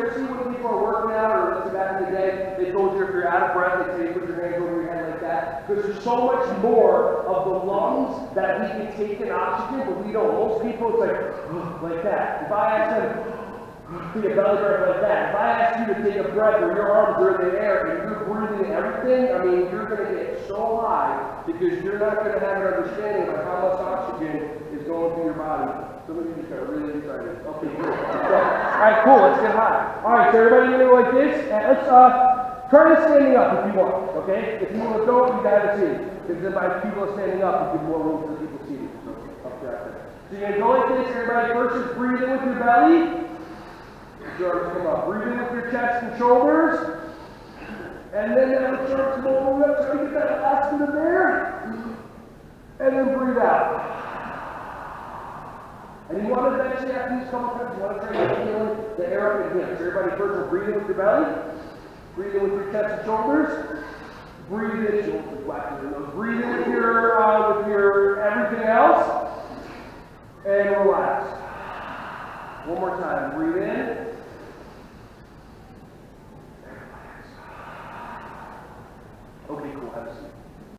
ever see when people are working out, or let's say back in the day, they told you if you're out of breath, they say put your hands over your head like that. Because there's so much more of the lungs that we can take in oxygen, but we don't. Most people, it's like that. If I ask them, take a belly breath like that. If I ask you to take a breath where your arms are in the air and you're breathing everything, I mean, you're going to get so high because you're not going to have an understanding of how much oxygen is going through your body. Some of you just got really excited. Okay, good. All right, cool. Let's get high. All right, so everybody going to go like this. And let's try to standing up if you want. Okay? If you want to go, you got to see. Because if people are standing up, you give more room for the people seated. So you're going to go like this. Everybody first just breathe in with your belly. Your arms come up. Breathe in with your chest and shoulders. And then that will start to roll up. Try to get that last bit of air. And then breathe out. And you want to eventually, after these couple times, you want to try to feel the air up in here. So everybody first will breathe in with your belly. Breathe in with your chest and shoulders. Breathe in. Breathe in with your everything else. And relax. One more time. Breathe in.